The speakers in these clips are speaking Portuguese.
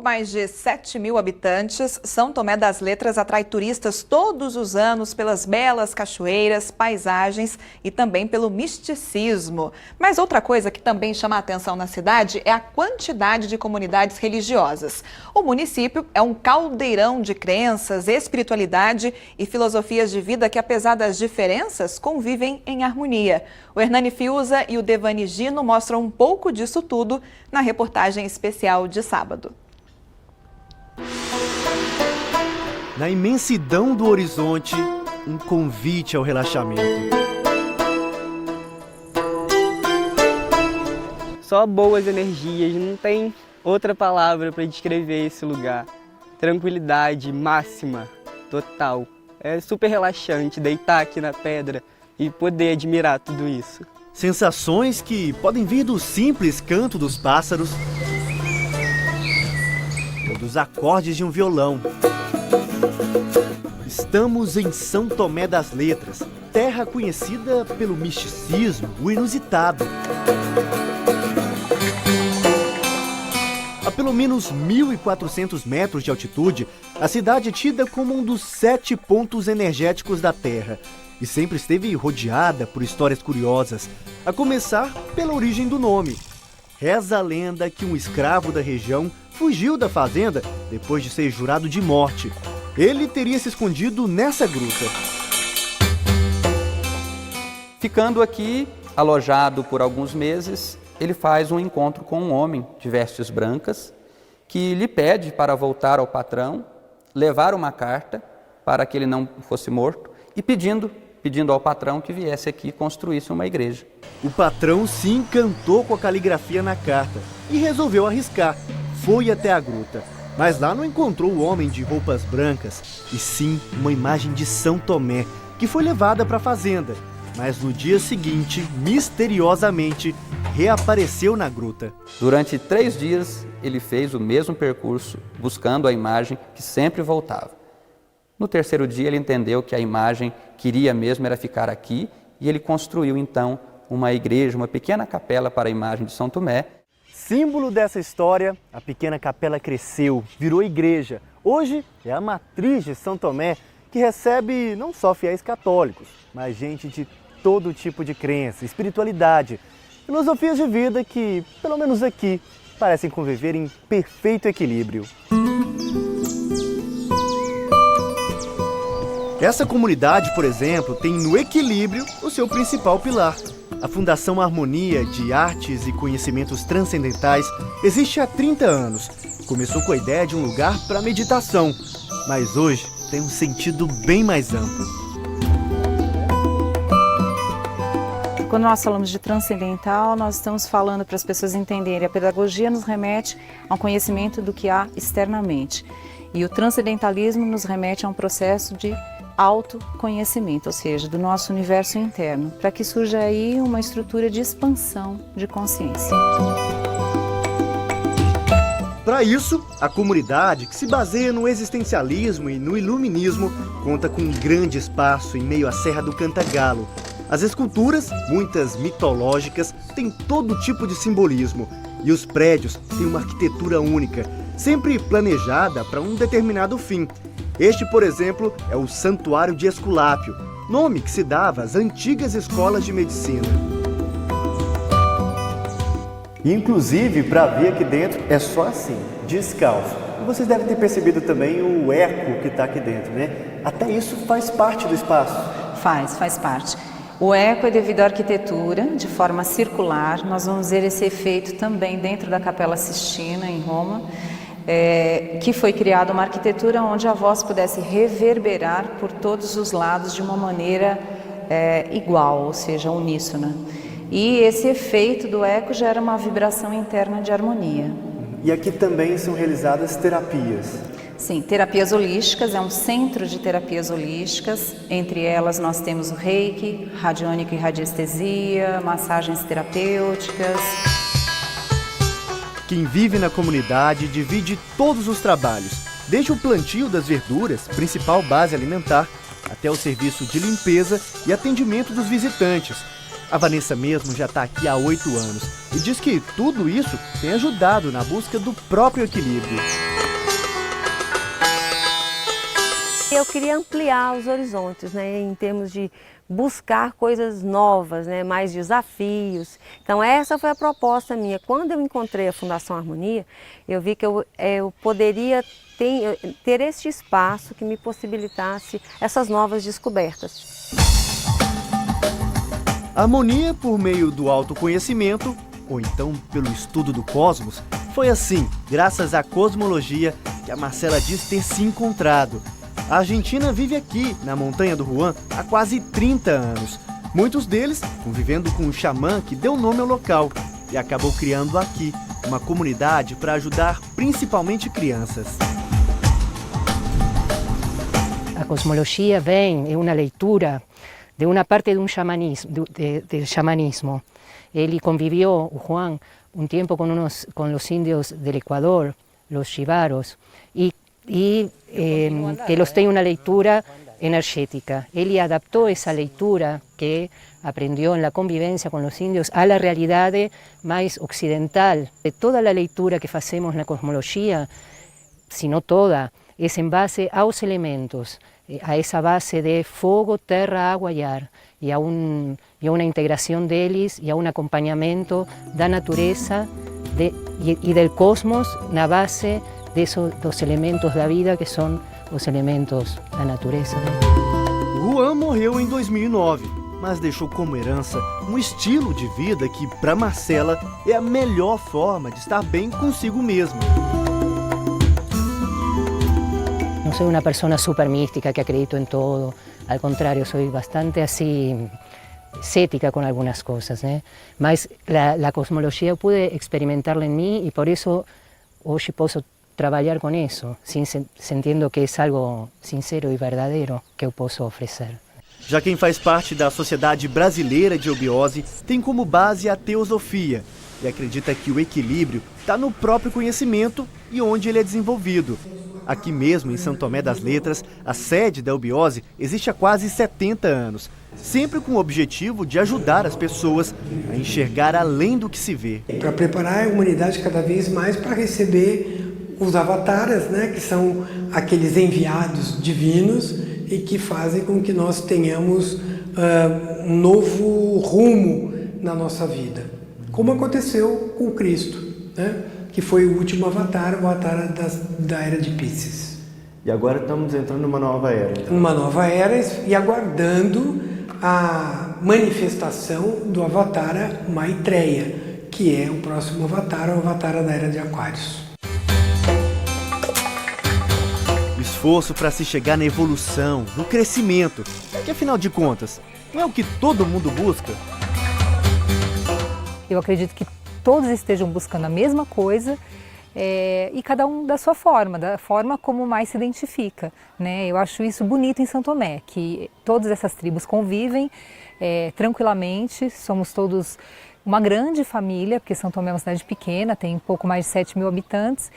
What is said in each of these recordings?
pouco mais de 7 mil habitantes, São Tomé das Letras atrai turistas todos os anos pelas belas cachoeiras, paisagens e também pelo misticismo. Mas outra coisa que também chama a atenção na cidade é a quantidade de comunidades religiosas. O município é um caldeirão de crenças, espiritualidade e filosofias de vida que, apesar das diferenças, convivem em harmonia. O Hernani Fiuza e o Devani Gino mostram um pouco disso tudo na reportagem especial de sábado. Na imensidão do horizonte, um convite ao relaxamento. Só boas energias, não tem outra palavra para descrever esse lugar. Tranquilidade máxima, total. É super relaxante deitar aqui na pedra e poder admirar tudo isso. Sensações que podem vir do simples canto dos pássaros ou dos acordes de um violão. Estamos em São Tomé das Letras, terra conhecida pelo misticismo, o inusitado. A pelo menos 1.400 metros de altitude, a cidade é tida como um dos 7 pontos energéticos da Terra e sempre esteve rodeada por histórias curiosas, a começar pela origem do nome. Reza a lenda que um escravo da região fugiu da fazenda depois de ser jurado de morte. Ele teria se escondido nessa gruta. Ficando aqui, alojado por alguns meses, ele faz um encontro com um homem de vestes brancas que lhe pede para voltar ao patrão, levar uma carta para que ele não fosse morto e pedindo ao patrão que viesse aqui e construísse uma igreja. O patrão se encantou com a caligrafia na carta e resolveu arriscar. Foi até a gruta, mas lá não encontrou o homem de roupas brancas, e sim uma imagem de São Tomé, que foi levada para a fazenda. Mas no dia seguinte, misteriosamente, reapareceu na gruta. Durante 3 dias, ele fez o mesmo percurso, buscando a imagem que sempre voltava. No 3º dia, ele entendeu que a imagem queria mesmo era ficar aqui, e ele construiu, então, uma igreja, uma pequena capela para a imagem de São Tomé. Símbolo dessa história, a pequena capela cresceu, virou igreja. Hoje é a matriz de São Tomé, que recebe não só fiéis católicos, mas gente de todo tipo de crença, espiritualidade, filosofias de vida que, pelo menos aqui, parecem conviver em perfeito equilíbrio. Essa comunidade, por exemplo, tem no equilíbrio o seu principal pilar. A Fundação Harmonia de Artes e Conhecimentos Transcendentais existe há 30 anos. Começou com a ideia de um lugar para meditação, mas hoje tem um sentido bem mais amplo. Quando nós falamos de transcendental, nós estamos falando para as pessoas entenderem. A pedagogia nos remete a um conhecimento do que há externamente. E o transcendentalismo nos remete a um processo de autoconhecimento, ou seja, do nosso universo interno, para que surja aí uma estrutura de expansão de consciência. Para isso, a comunidade, que se baseia no existencialismo e no iluminismo, conta com um grande espaço em meio à Serra do Cantagalo. As esculturas, muitas mitológicas, têm todo tipo de simbolismo e os prédios têm uma arquitetura única, sempre planejada para um determinado fim. Este, por exemplo, é o Santuário de Esculápio, nome que se dava às antigas escolas de medicina. Inclusive, para vir aqui dentro, é só assim, descalço. E vocês devem ter percebido também o eco que está aqui dentro, né? Até isso faz parte do espaço. Faz parte. O eco é devido à arquitetura, de forma circular. Nós vamos ver esse efeito também dentro da Capela Sistina, em Roma, que foi criada uma arquitetura onde a voz pudesse reverberar por todos os lados de uma maneira igual, ou seja, uníssona. E esse efeito do eco gera uma vibração interna de harmonia. E aqui também são realizadas terapias. Sim, terapias holísticas, é um centro de terapias holísticas. Entre elas nós temos o reiki, radiônica e radiestesia, massagens terapêuticas. Quem vive na comunidade divide todos os trabalhos, desde o plantio das verduras, principal base alimentar, até o serviço de limpeza e atendimento dos visitantes. A Vanessa mesmo já está aqui há 8 anos e diz que tudo isso tem ajudado na busca do próprio equilíbrio. Eu queria ampliar os horizontes, né, em termos de buscar coisas novas, né, mais desafios. Então essa foi a proposta minha. Quando eu encontrei a Fundação Harmonia, eu vi que eu poderia ter este espaço que me possibilitasse essas novas descobertas. Harmonia por meio do autoconhecimento, ou então pelo estudo do cosmos, foi assim, graças à cosmologia, que a Marcela diz ter se encontrado. A Argentina vive aqui, na Montanha do Juan, há quase 30 anos. Muitos deles convivendo com um xamã que deu nome ao local e acabou criando aqui uma comunidade para ajudar principalmente crianças. A cosmologia vem, é uma leitura de uma parte de um xamanismo, del xamanismo. Ele convivió, o Juan, un tiempo con los indios del Ecuador, los chivaros, y que los tiene una lectura energética. Él adaptó esa lectura que aprendió en la convivencia con los indios a la realidad más occidental. De toda la lectura que hacemos en la cosmología, si no toda, es en base a los elementos, a esa base de fuego, tierra, agua y ar, y a una integración de ellos y a un acompañamiento da naturaleza y del cosmos na base de esos dos elementos da vida que são os elementos da natureza. Juan morreu em 2009, mas deixou como herança um estilo de vida que, para Marcela, é a melhor forma de estar bem consigo mesmo. No soy una persona súper mística que acredito en todo, al contrario, soy bastante así escéptica con algunas cosas, ¿eh? Mas la cosmología pude experimentarla en mí y por eso hoy puedo trabalhar com isso, sentindo que é algo sincero e verdadeiro que eu posso oferecer. Já quem faz parte da Sociedade Brasileira de Eubiose tem como base a teosofia e acredita que o equilíbrio está no próprio conhecimento e onde ele é desenvolvido. Aqui mesmo, em São Tomé das Letras, a sede da Eubiose existe há quase 70 anos, sempre com o objetivo de ajudar as pessoas a enxergar além do que se vê. Para preparar a humanidade cada vez mais para receber os avatares, né, que são aqueles enviados divinos e que fazem com que nós tenhamos um novo rumo na nossa vida. Como aconteceu com Cristo, né, que foi o último avatar, o avatar da Era de Pisces. E agora estamos entrando numa nova era. Uma nova era e aguardando a manifestação do avatar Maitreya, que é o próximo avatar, o avatar da Era de Aquários. Esforço para se chegar na evolução, no crescimento, que afinal de contas, não é o que todo mundo busca? Eu acredito que todos estejam buscando a mesma coisa e cada um da sua forma, da forma como mais se identifica, né? Eu acho isso bonito em São Tomé, que todas essas tribos convivem tranquilamente, somos todos uma grande família, porque São Tomé é uma cidade pequena, tem um pouco mais de 7 mil habitantes,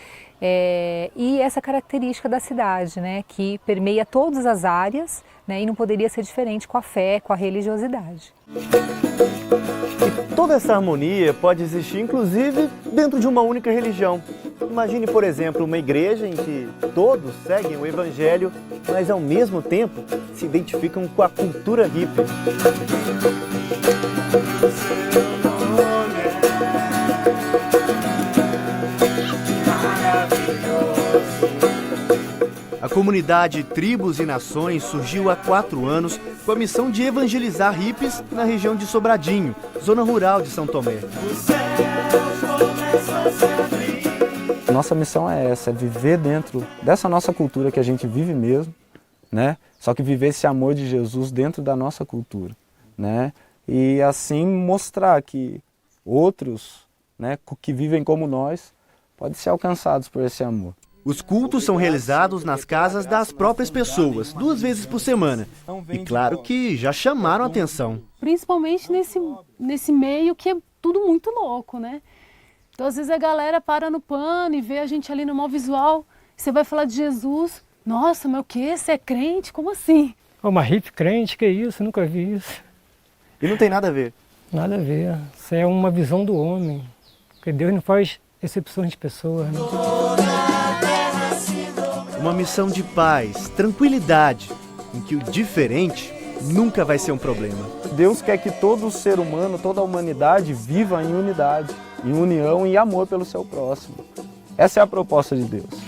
e essa característica da cidade, né, que permeia todas as áreas, né, e não poderia ser diferente com a fé, com a religiosidade. E toda essa harmonia pode existir, inclusive, dentro de uma única religião. Imagine, por exemplo, uma igreja em que todos seguem o evangelho, mas ao mesmo tempo se identificam com a cultura hippie. A comunidade Tribos e Nações surgiu há 4 anos com a missão de evangelizar hippies na região de Sobradinho, zona rural de São Tomé. Nossa missão é essa, é viver dentro dessa nossa cultura que a gente vive mesmo, né? Só que viver esse amor de Jesus dentro da nossa cultura, né? E assim mostrar que outros, né, que vivem como nós, podem ser alcançados por esse amor. Os cultos são realizados nas casas das próprias pessoas, 2 vezes por semana. E claro que já chamaram a atenção. Principalmente nesse meio que é tudo muito louco, né? Então às vezes a galera para no pano e vê a gente ali no mau visual. Você vai falar de Jesus. Nossa, mas o quê? Você é crente? Como assim? Uma hippie crente, que isso? Nunca vi isso. E não tem nada a ver? Nada a ver. Isso é uma visão do homem. Porque Deus não faz exceções de pessoas, né? Uma missão de paz, tranquilidade, em que o diferente nunca vai ser um problema. Deus quer que todo ser humano, toda a humanidade viva em unidade, em união e amor pelo seu próximo. Essa é a proposta de Deus.